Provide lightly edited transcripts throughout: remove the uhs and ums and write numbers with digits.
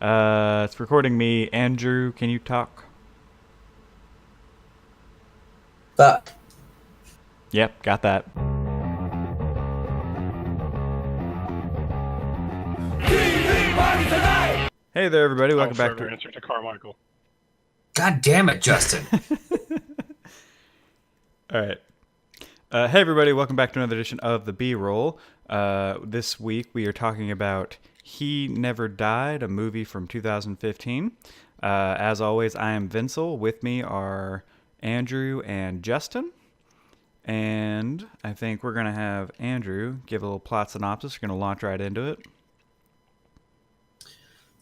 It's recording me. Andrew, can you talk? But Yep, got that. Hey there, everybody. I will Welcome back forever to. answer to Carmichael. God damn it, Justin. All right. Hey, everybody. Welcome back to another edition of the B Roll. This week we are talking about He Never Died, a movie from 2015. As always, I am Vincel. With me are Andrew and Justin. And I think we're going to have Andrew give a little plot synopsis. We're going to launch right into it.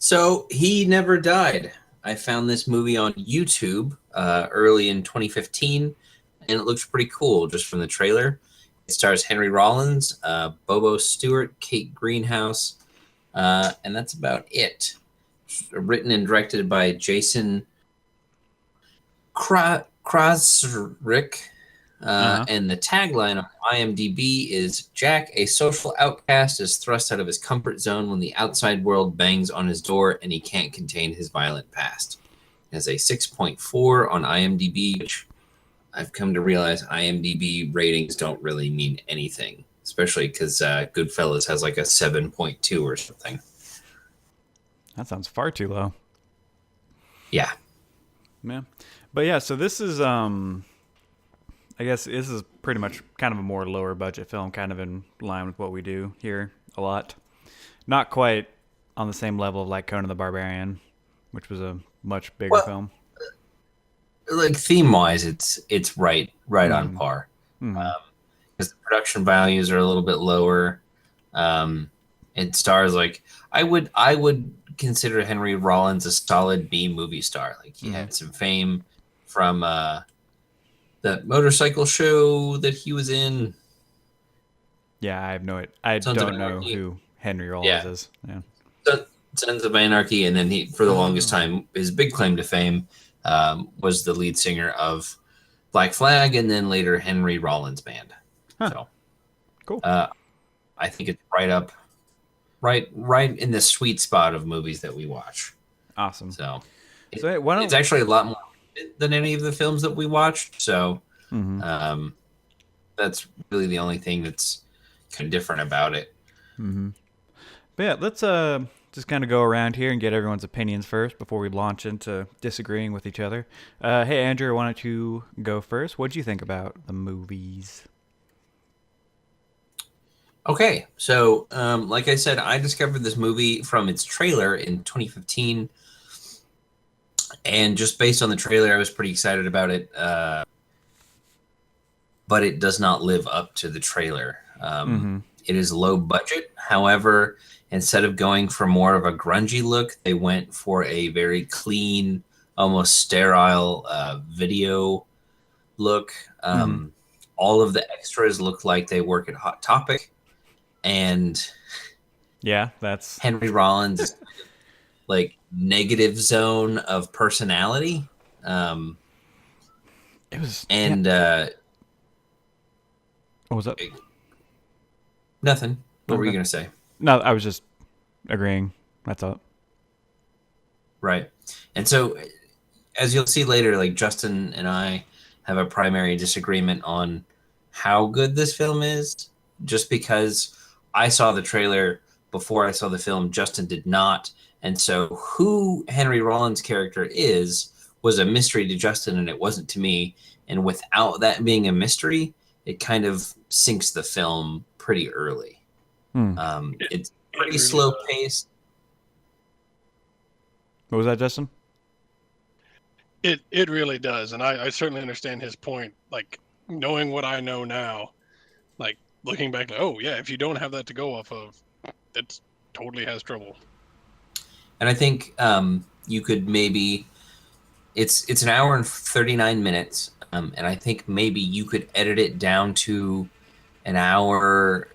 So he never died. I found this movie on YouTube early in 2015, and it looks pretty cool just from the trailer. It stars Henry Rollins, Bobo Stewart, Kate Greenhouse, and that's about it. Written and directed by Jason Krasrick. Uh huh. And the tagline on IMDb is Jack, a social outcast, is thrust out of his comfort zone when the outside world bangs on his door and he can't contain his violent past. It has a 6.4 on IMDb, which I've come to realize IMDb ratings don't really mean anything, especially because Goodfellas has like a 7.2 or something. That sounds far too low. Yeah. Yeah. But yeah, so this is I guess this is pretty much kind of a more lower budget film, kind of in line with what we do here a lot. Not quite on the same level of like Conan the Barbarian, which was a much bigger Well, film. like theme wise, it's right on Mm-hmm. par. Mm-hmm. Because the production values are a little bit lower. Um, it stars like I would consider Henry Rollins a solid B movie star. Like he Mm-hmm. had some fame from that motorcycle show that he was in, Yeah, I have no idea. I Sons of don't know Anarchy. who Henry Rollins Yeah, is. Yeah. Sons of Anarchy, and then he for the longest Oh. time his big claim to fame was the lead singer of Black Flag, and then later Henry Rollins Band. Huh. So Cool. uh, I think it's right in the sweet spot of movies that we watch. Awesome. So So hey, why it's don't? actually a lot more than any of the films that we watched. So Mm-hmm. um, that's really the only thing that's kind of different about it. Mm-hmm. But yeah, let's just kind of go around here and get everyone's opinions first before we launch into disagreeing with each other. Hey Andrew, why don't you go first? What did you think about the movies? Okay, so like I said, I discovered this movie from its trailer in 2015, and just based on the trailer, I was pretty excited about it. But it does not live up to the trailer. Mm-hmm. It is low budget. However, instead of going for more of a grungy look, they went for a very clean, almost sterile video look. Mm-hmm. All of the extras look like they work at Hot Topic, and Yeah, that's Henry Rollins is like negative zone of personality. Um, it was. Yeah. and What was that? Nothing. What were you Okay. going to say? No, I was just agreeing. That's all. Right. And so, as you'll see later, like Justin and I have a primary disagreement on how good this film is, just because I saw the trailer before I saw the film, Justin did not. And so, who Henry Rollins' character is was a mystery to Justin, and it wasn't to me. And without that being a mystery, it kind of sinks the film pretty early. Hmm. It's It pretty really slow does. paced. What was that, Justin? It really does, and I certainly understand his point. Like knowing what I know now, like looking back, like, oh yeah, if you don't have that to go off of, it totally has trouble. And I think you could maybe it's an hour and 39 minutes, and I think maybe you could edit it down to an hour,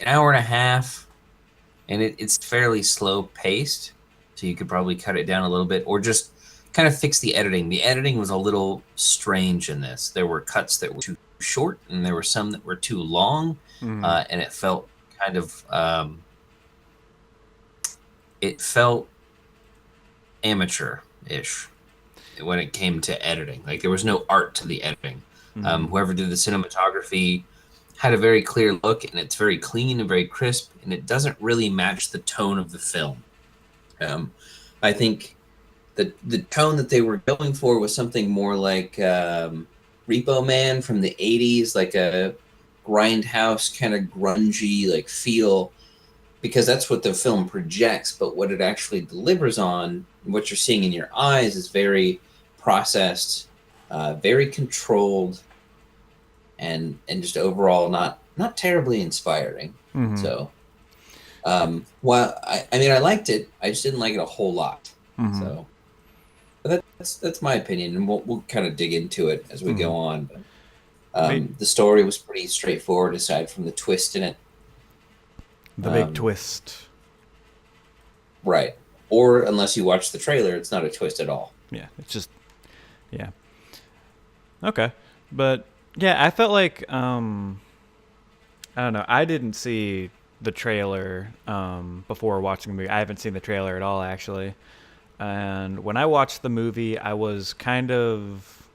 an hour and a half, and it's fairly slow paced, so you could probably cut it down a little bit, or just kind of fix the editing. The editing was a little strange in this. There were cuts that were too short, and there were some that were too long, Mm-hmm. and it felt kind of it felt amateur-ish when it came to editing. Like there was no art to the editing. Whoever did the cinematography had a very clear look, and it's very clean and very crisp, and it doesn't really match the tone of the film. I think the tone that they were going for was something more like Repo Man from the 80s, like a grindhouse kind of grungy like feel, because that's what the film projects. But what it actually delivers on, what you're seeing in your eyes, is very processed, very controlled, and just overall not terribly inspiring. Mm-hmm. So, while I mean I liked it, I just didn't like it a whole lot. Mm-hmm. So, but that's my opinion, and we'll kind of dig into it as we go on. But, the story was pretty straightforward, aside from the twist in it. The big twist. Right. Or unless you watch the trailer, it's not a twist at all. Yeah, it's just, yeah. Okay. But, yeah, I felt like, I don't know, I didn't see the trailer before watching the movie. I haven't seen the trailer at all, actually. And when I watched the movie, I was kind of,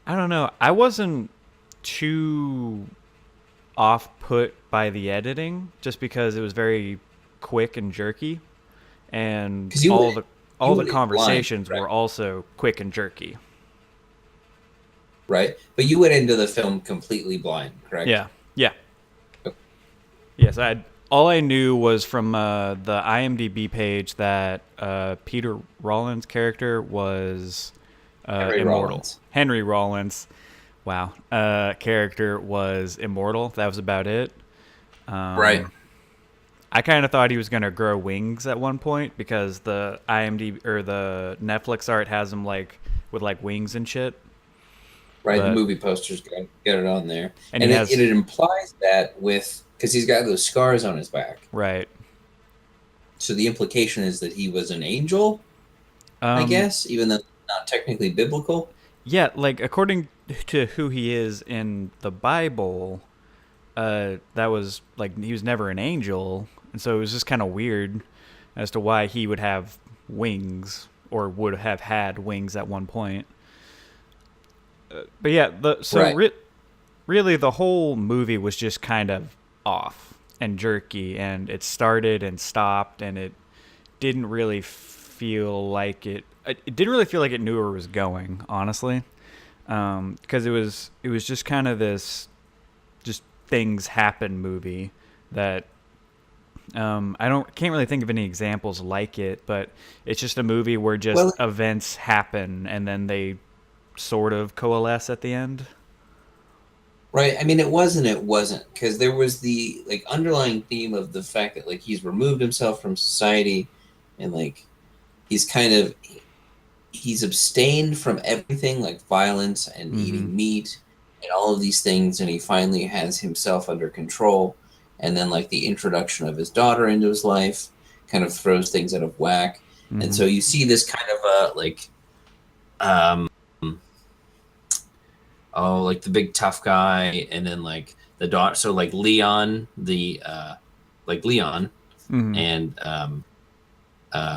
I don't know, I wasn't too off-put by the editing, just because it was very quick and jerky, and all the conversations blind, right? were also quick and jerky. Right, but you went into the film completely blind, correct? Yeah. Okay. Yes, all I knew was from the IMDb page that Peter Rollins' character was immortal. Henry Rollins, wow, character was immortal. That was about it. Right. I kind of thought he was gonna grow wings at one point, because the IMDb or the Netflix art has him like with like wings and shit. Right, the movie posters get it on there, and it implies that because he's got those scars on his back. Right. So the implication is that he was an angel, I guess, even though not technically biblical. Yeah, like according to who he is in the Bible, that was like he was never an angel, and so it was just kind of weird as to why he would have wings, or would have had wings at one point. But yeah, really the whole movie was just kind of off and jerky, and it started and stopped, and it didn't really feel like it didn't really feel like it knew where it was going, honestly, because it was just kind of this just things happen movie that can't really think of any examples like it, but it's just a movie where just events happen and then they sort of coalesce at the end. Right. I mean, it wasn't, because there was the like underlying theme of the fact that like he's removed himself from society, and like he's abstained from everything like violence and eating meat and all of these things, and he finally has himself under control. And then like the introduction of his daughter into his life kind of throws things out of whack. And so you see this kind of like the big tough guy, and then like the daughter. So like Leon, and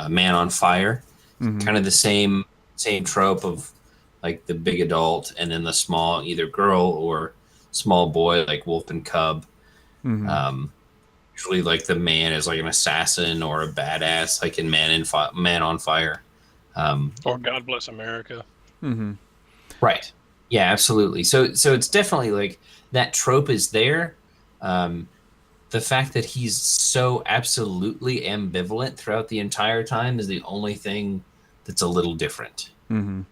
Man on Fire, kind of the same trope of like the big adult, and then the small either girl or small boy, like wolf and cub. Usually like the man is like an assassin or a badass, like in Man on Fire, or God Bless America. Right. Yeah, absolutely. So it's definitely like that trope is there. The fact that he's so absolutely ambivalent throughout the entire time is the only thing that's a little different. And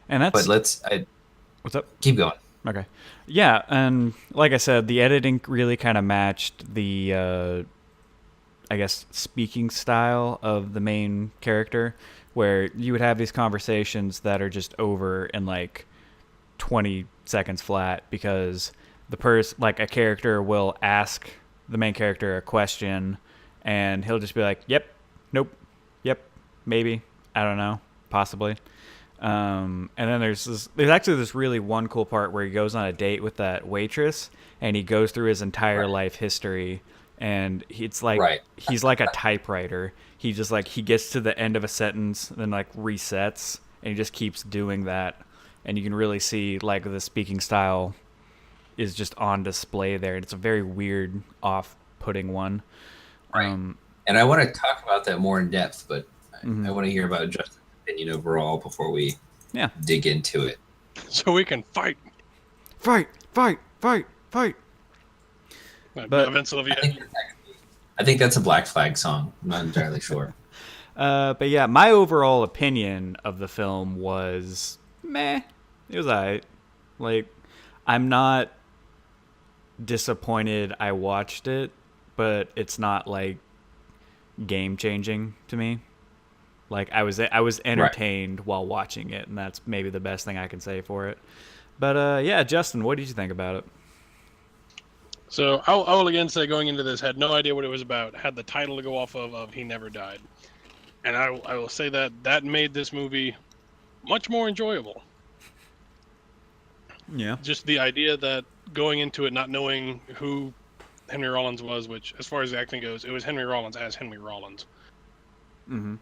that's. But what's up? Keep going. Okay. Yeah, and like I said, the editing really kind of matched the, I guess, speaking style of the main character, where you would have these conversations that are just over in like 20 seconds flat, because like a character will ask the main character a question, and he'll just be like, "Yep, nope, yep, maybe, I don't know, possibly." And then there's actually this really one cool part where he goes on a date with that waitress, and he goes through his entire life history, and it's like he's like a typewriter. he just like he gets to the end of a sentence and then like resets, and he just keeps doing that, and you can really see like the speaking style is just on display there. It's a very weird, off-putting one. Right. And I want to talk about that more in depth, but I want to hear about Justin's opinion overall before we dig into it. So we can fight. Fight, fight, fight, fight. But Vince Olivia. I think that's a Black Flag song. I'm not entirely sure. But yeah, my overall opinion of the film was meh. It was alright. Like, I'm not disappointed I watched it, but it's not like game changing to me. Like I was entertained while watching it, and that's maybe the best thing I can say for it. But yeah, Justin, what did you think about it? So I will again say, going into this, had no idea what it was about. Had the title to go off of He Never Died, and I will say that made this movie much more enjoyable. Yeah. Just the idea that going into it not knowing who Henry Rollins was, which as far as the acting goes, it was Henry Rollins as Henry Rollins. Mm-hmm.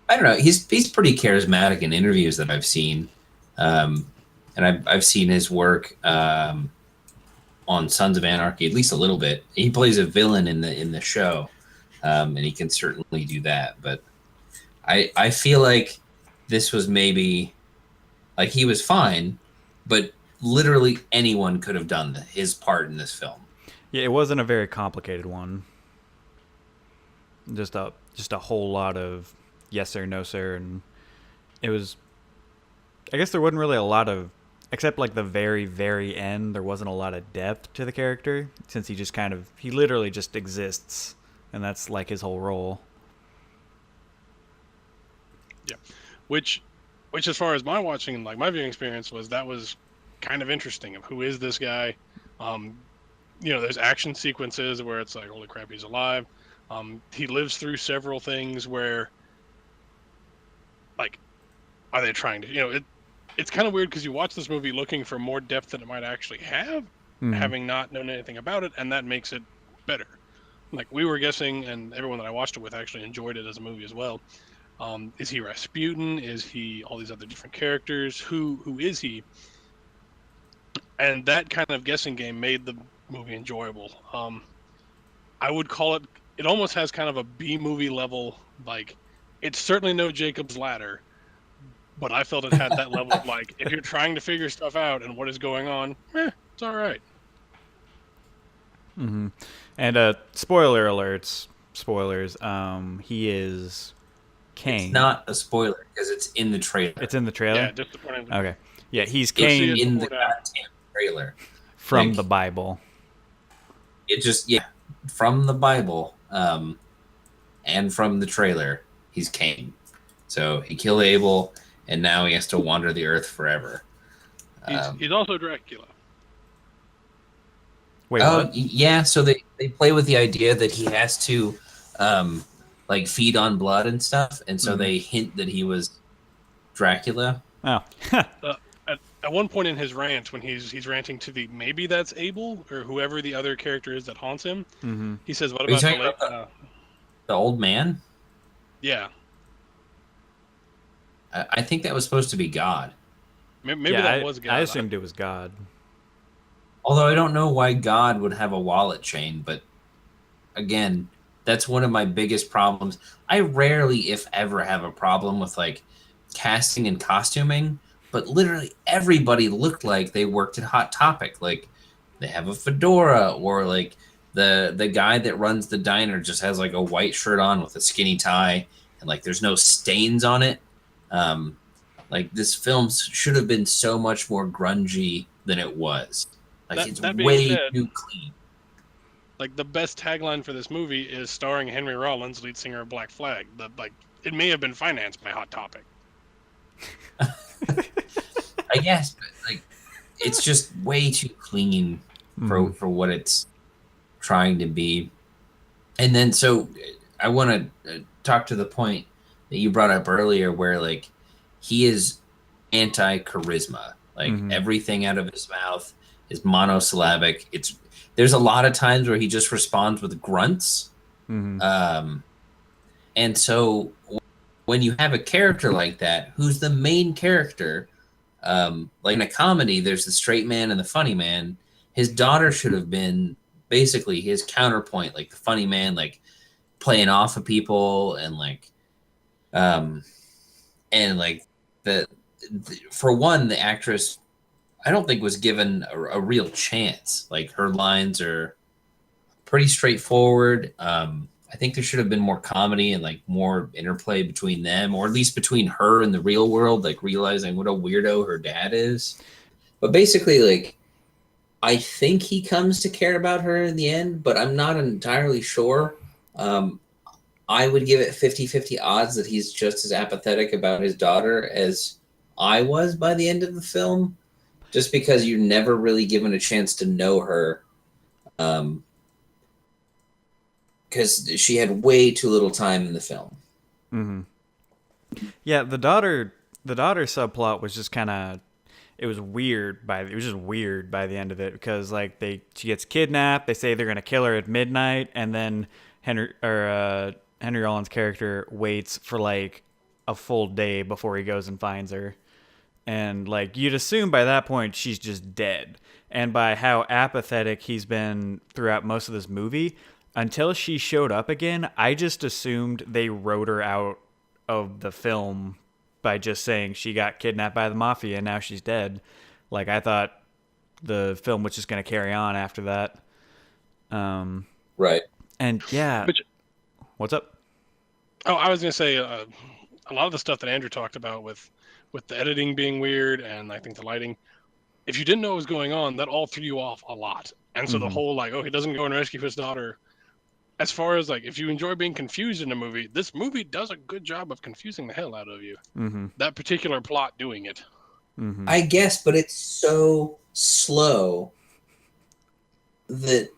I don't know. He's pretty charismatic in interviews that I've seen, and I've seen his work on Sons of Anarchy at least a little bit. He plays a villain in the show, and he can certainly do that. But I feel like this was maybe like he was fine, but literally anyone could have done his part in this film. Yeah, it wasn't a very complicated one. Just a whole lot of yes sir, no sir, and it was. I guess there wasn't really a lot of, except like the very, very end. There wasn't a lot of depth to the character since he literally just exists, and that's like his whole role. Yeah, which as far as my watching and like my viewing experience was kind of interesting. Of who is this guy? There's action sequences where it's like, holy crap, he's alive. He lives through several things where, like, are they trying to, it's kind of weird because you watch this movie looking for more depth than it might actually have, having not known anything about it, and that makes it better. Like, we were guessing, and everyone that I watched it with actually enjoyed it as a movie as well. Is he Rasputin? Is he all these other different characters? Who is he? And that kind of guessing game made the movie enjoyable. I would call it almost has kind of a B movie level, like, it's certainly no Jacob's Ladder, but I felt it had that level of, like, if you're trying to figure stuff out and what is going on, it's all right. Mm-hmm. And spoiler alerts, spoilers. He is Kane. It's not a spoiler because it's in the trailer. It's in the trailer? Yeah, disappointing. Okay. Yeah, he's Kane in the goddamn trailer. From the Bible. It just, from the Bible, and from the trailer, he's Cain. So he killed Abel, and now he has to wander the earth forever. He's also Dracula. Wait, what? Yeah, so they play with the idea that he has to, like, feed on blood and stuff, and so they hint that he was Dracula. Oh. At one point in his rant, when he's ranting to maybe that's Abel or whoever the other character is that haunts him, he says, "What about the old man?" Yeah, I think that was supposed to be God. Maybe that was God. I assumed it was God. Although I don't know why God would have a wallet chain, but again, that's one of my biggest problems. I rarely, if ever, have a problem with like casting and costuming. But literally everybody looked like they worked at Hot Topic. Like they have a fedora, or like the guy that runs the diner just has like a white shirt on with a skinny tie, and like there's no stains on it. Like this film should have been so much more grungy than it was. Like it's way too clean. Like the best tagline for this movie is starring Henry Rollins, lead singer of Black Flag. It may have been financed by Hot Topic. I guess, but like, it's just way too clean for what it's trying to be. And then, so I want to talk to the point that you brought up earlier, where like he is anti-charisma. Like everything out of his mouth is monosyllabic. There's a lot of times where he just responds with grunts. And so when you have a character like that, who's the main character, like in a comedy, there's the straight man and the funny man. His daughter should have been basically his counterpoint, like the funny man, like playing off of people um, and like for one, the actress I don't think was given a real chance. Like her lines are pretty straightforward. I think there should have been more comedy and like more interplay between them, or at least between her and the real world, like realizing what a weirdo her dad is. But basically, like, I think he comes to care about her in the end, but I'm not entirely sure. Um, I would give it 50-50 odds that he's just as apathetic about his daughter as I was by the end of the film, just because you're never really given a chance to know her. Because she had way too little time in the film. Mm-hmm. Yeah, the daughter subplot was just kind of it was weird it was just weird by the end of it because like she gets kidnapped, they say they're gonna kill her at midnight, and then Henry Rollins' character waits for like a full day before he goes and finds her, and like you'd assume by that point she's just dead, and by how apathetic he's been throughout most of this movie. Until she showed up again, I just assumed they wrote her out of the film by just saying she got kidnapped by the mafia and now she's dead. Like I thought the film was just going to carry on after that. Right. And yeah, But, what's up? oh, I was gonna say a lot of the stuff that Andrew talked about with the editing being weird and I think the lighting. If you didn't know what was going on, that all threw you off a lot. And so the whole like, oh, he doesn't go and rescue his daughter. As far as like, if you enjoy being confused in a movie, this movie does a good job of confusing the hell out of you. Mm-hmm. That particular plot doing it. Mm-hmm. I guess, but it's so slow that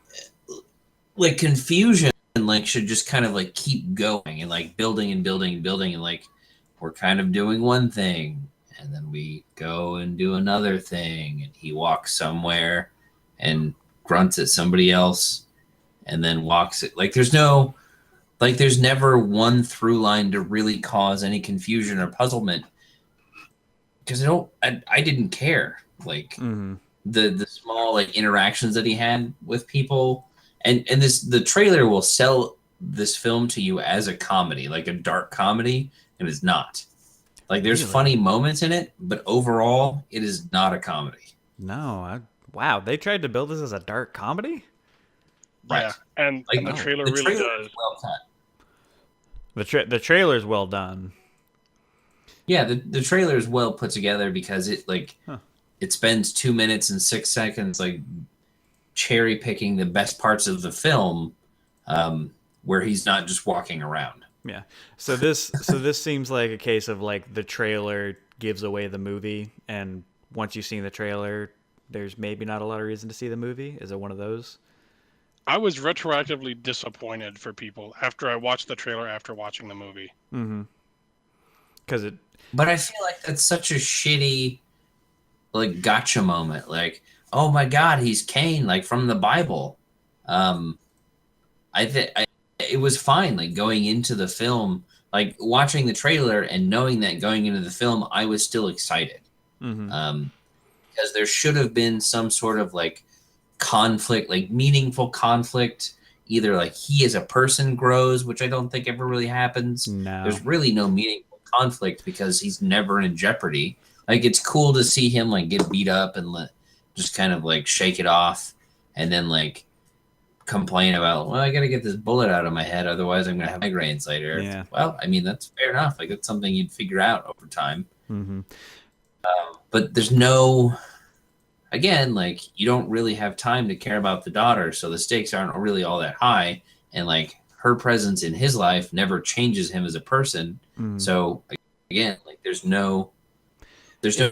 like confusion like should just kind of like keep going and like building and building and building, and like we're kind of doing one thing and then we go and do another thing, and he walks somewhere and grunts at somebody else and then walks it. Like there's never one through line to really cause any confusion or puzzlement, because I didn't care. Like the small like interactions that he had with people, and the trailer will sell this film to you as a comedy, like a dark comedy, and it's not. Like there's Really? funny moments in it, but overall it is not a comedy. No, wow, they tried to build this as a dark comedy? Right. Yeah, and Like the trailer the really trailer does. is well cut. The trailer's well done. Yeah, the trailer is well put together because it like it spends 2 minutes and 6 seconds like cherry picking the best parts of the film, where he's not just walking around. Yeah. So this seems like a case of like the trailer gives away the movie, and once you've seen the trailer, there's maybe not a lot of reason to see the movie. Is it one of those? I was retroactively disappointed for people after I watched the trailer after watching the movie. Mm-hmm. Because it. But I feel like that's such a shitty like gotcha moment. Like, oh my god, he's Cain, like from the Bible. I think it was fine. Like going into the film, like watching the trailer and knowing that going into the film, I was still excited. Mm-hmm. Because there should have been some sort of like conflict, like meaningful conflict. Either like he as a person grows, which I don't think ever really happens. No. There's really no meaningful conflict because he's never in jeopardy. Like it's cool to see him like get beat up and just kind of like shake it off, and then like complain about, well, I got to get this bullet out of my head, otherwise I'm gonna have migraines later. Yeah. Well, I mean that's fair enough. Like that's something you'd figure out over time. Mm-hmm. But there's no, again, like you don't really have time to care about the daughter, so the stakes aren't really all that high, and like her presence in his life never changes him as a person. Mm-hmm. So again, like there's no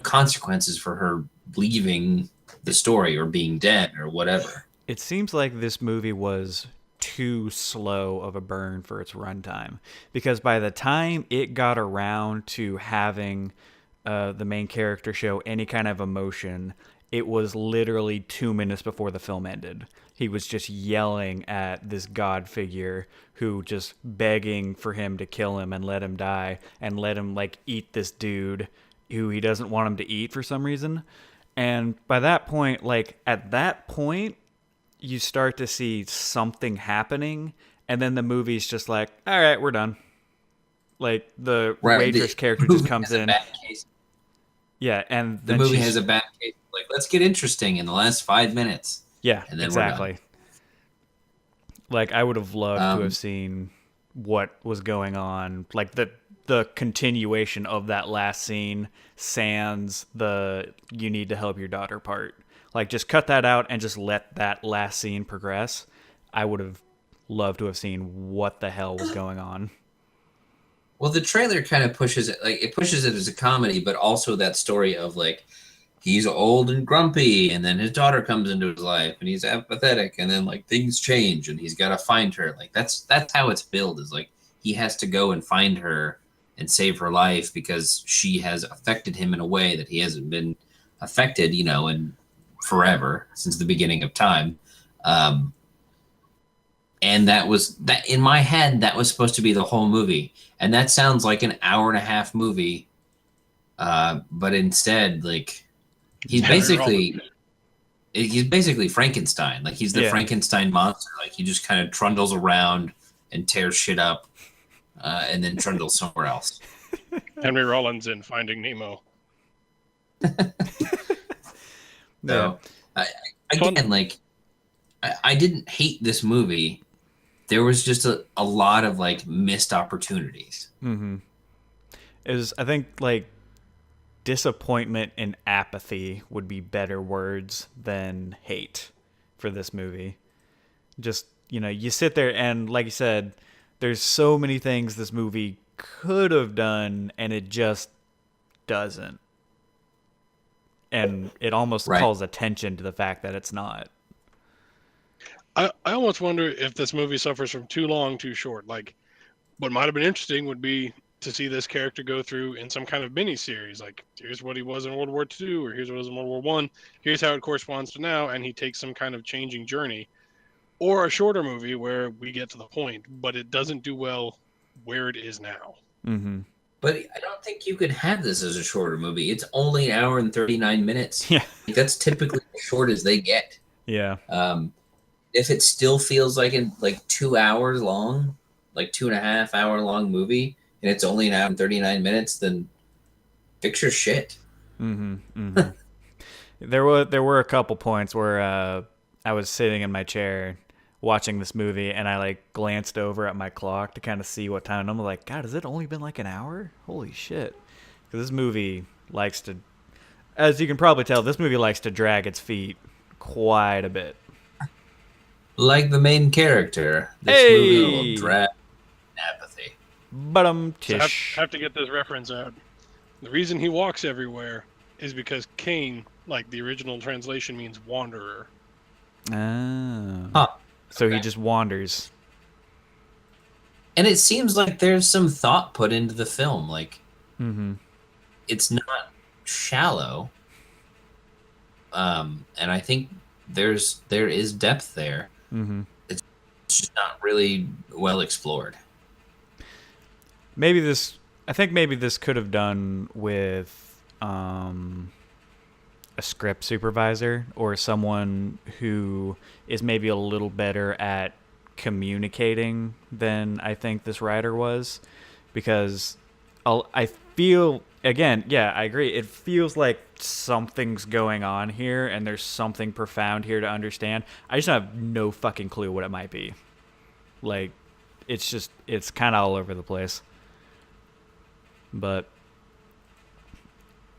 consequences for her leaving the story or being dead or whatever. It seems like this movie was too slow of a burn for its runtime, because by the time it got around to having the main character show any kind of emotion, it was literally 2 minutes before the film ended. He was just yelling at this god figure who just begging for him to kill him and let him die and let him like eat this dude who he doesn't want him to eat for some reason. And by that point, like at that point, you start to see something happening, and then the movie's just like, all right, we're done. Like the waitress character just comes in. Yeah, and the movie has a bad case. Like, let's get interesting in the last 5 minutes. Yeah, and then exactly. We're done. Like, I would have loved to have seen what was going on. Like the continuation of that last scene, sans the "you need to help your daughter" part. Like, just cut that out and just let that last scene progress. I would have loved to have seen what the hell was going on. Well, the trailer kind of pushes it, like it pushes it as a comedy, but also that story of like he's old and grumpy, and then his daughter comes into his life, and he's apathetic, and then like things change, and he's got to find her. Like that's how it's billed. Is like he has to go and find her and save her life because she has affected him in a way that he hasn't been affected, you know, in forever since the beginning of time. And that was that in my head, that was supposed to be the whole movie. And that sounds like an hour-and-a-half movie. But instead, like he's basically Frankenstein. Like he's the Frankenstein monster. Like he just kind of trundles around and tears shit up, and then trundles somewhere else. Henry Rollins in Finding Nemo. So, again, like I didn't hate this movie. There was just a lot of like missed opportunities. Mm-hmm. It was, I think, like disappointment and apathy would be better words than hate for this movie. Just, you know, you sit there and, like you said, there's so many things this movie could have done and it just doesn't. And it almost calls attention to the fact that it's not. I almost wonder if this movie suffers from too long, too short. Like, what might have been interesting would be to see this character go through in some kind of mini-series. Like, here's what he was in World War II, or here's what he was in World War One. Here's how it corresponds to now, and he takes some kind of changing journey. Or a shorter movie where we get to the point, but it doesn't do well where it is now. Mm-hmm. But I don't think you could have this as a shorter movie. It's only an hour and 39 minutes. Yeah. Like, that's typically as short as they get. Yeah. If it still feels like 2 hours long, like 2.5 hour long movie, and it's only an hour and 39 minutes, then fix your shit. Mm-hmm. Mm-hmm. There were a couple points where I was sitting in my chair watching this movie, and I like glanced over at my clock to kind of see what time. And I'm like, God, has it only been like an hour? Holy shit! Because this movie likes to, as you can probably tell, this movie likes to drag its feet quite a bit. Like the main character, this movie will drag apathy. Tish. So have to get this reference out. The reason he walks everywhere is because Cain, like the original translation, means wanderer. Oh. Huh. So he just wanders. And it seems like there's some thought put into the film. Like, it's not shallow. And I think there is depth there. Mm-hmm. It's just not really well explored. I think maybe this could have done with a script supervisor or someone who is maybe a little better at communicating than I think this writer was, because I feel, again, yeah, I agree. It feels like something's going on here and there's something profound here to understand. I just have no fucking clue what it might be. Like, it's kind of all over the place. But,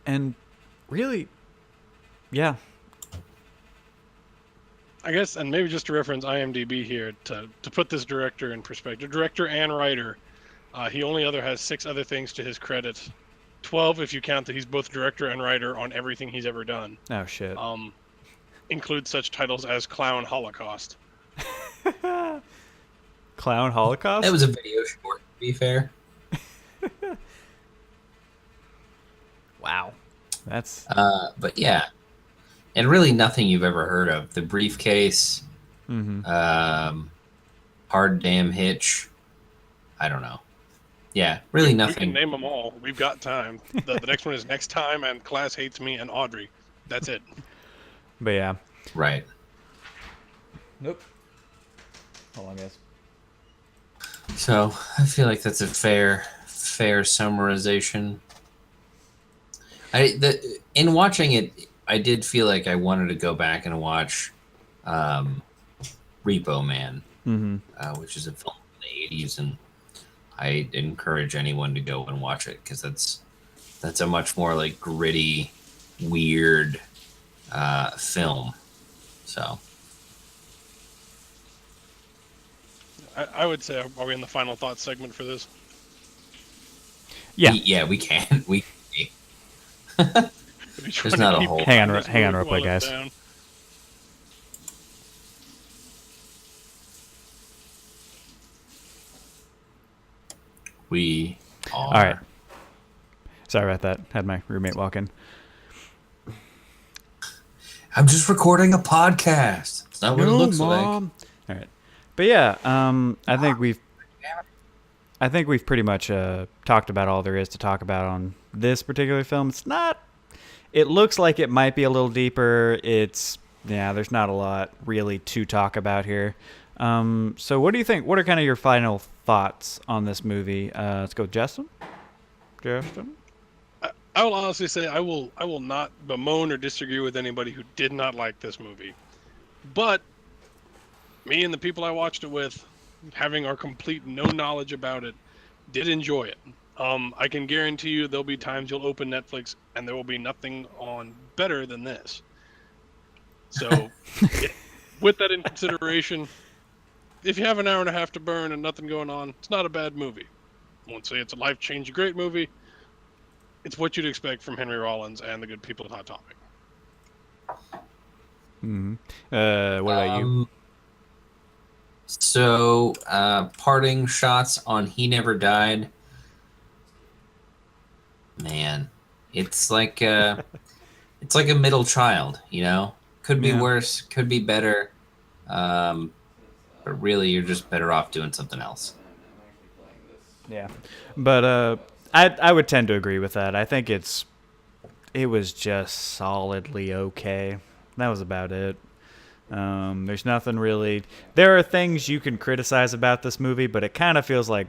and really, yeah. I guess, and maybe just to reference IMDb here, to put this director in perspective, director and writer, he only has 6 other things to his credit. 12 if you count that he's both director and writer on everything he's ever done. Oh, shit. Includes such titles as Clown Holocaust. Clown Holocaust? That was a video short, to be fair. Wow. That's... But yeah. and really nothing you've ever heard of. The Briefcase, Mm-hmm. Hard Damn Hitch. I don't know. Yeah, really We can nothing. name them all. We've got time. The next one is Next Time and Class Hates Me and Audrey. That's it. But yeah. Right. Nope. Hold on, guys. So I feel like that's a fair summarization. In watching it, I did feel like I wanted to go back and watch Repo Man, which is a film from the '80s, and I encourage anyone to go and watch it because that's a much more like gritty, weird film. So I would say, are we in the final thoughts segment for this? Yeah. we can. There's not a whole- Hang on real quick, guys. We are. All right. Sorry about that. Had my roommate walk in. I'm just recording a podcast. It's not what it looks like. All right. But yeah, I think we've pretty much talked about all there is to talk about on this particular film. It's not. It looks like it might be a little deeper. There's not a lot really to talk about here. So what do you think? What are kind of your final thoughts on this movie? Let's go with Justin. I will honestly say I will not bemoan or disagree with anybody who did not like this movie. But me and the people I watched it with, having our complete no knowledge about it, did enjoy it. I can guarantee you there'll be times you'll open Netflix and there will be nothing on better than this. So, with that in consideration, if you have an hour and a half to burn and nothing going on, it's not a bad movie. I won't say it's a life-changing great movie. It's what you'd expect from Henry Rollins and the good people at Hot Topic. Mm-hmm. What about you? So, parting shots on He Never Died. Man, it's like a middle child, you know? Could be worse, could be better. But really, you're just better off doing something else. Yeah. But I would tend to agree with that. I think it was just solidly okay. That was about it. There's nothing really. There are things you can criticize about this movie, but it kind of feels like,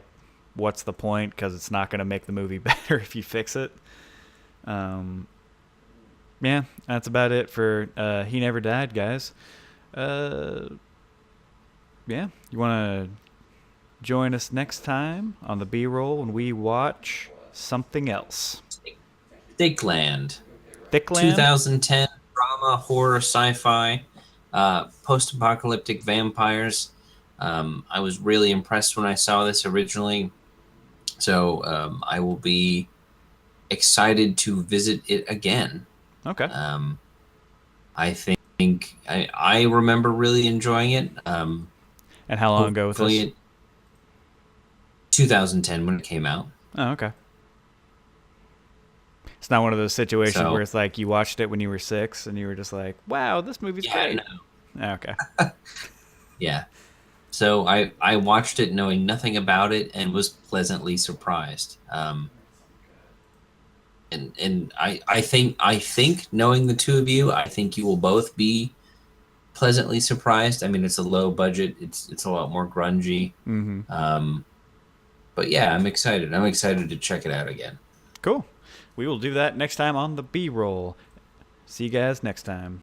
what's the point? Because it's not going to make the movie better if you fix it. Yeah, that's about it for He Never Died, guys. Yeah, you want to join us next time on the B-roll when we watch something else. Thickland. Thickland? 2010 drama, horror, sci-fi, post-apocalyptic vampires. I was really impressed when I saw this originally. So I will be excited to visit it again. Okay. I think I remember really enjoying it. And how long ago was this? 2010 when it came out. Oh, okay. It's not one of those situations where it's like you watched it when you were 6 and you were just like, wow, this movie's great. No. Oh, okay. Yeah. So I watched it knowing nothing about it and was pleasantly surprised. And I think knowing the two of you, I think you will both be pleasantly surprised. I mean, it's a low budget. It's a lot more grungy. Mm-hmm. But yeah, I'm excited. I'm excited to check it out again. Cool. We will do that next time on the B-roll. See you guys next time.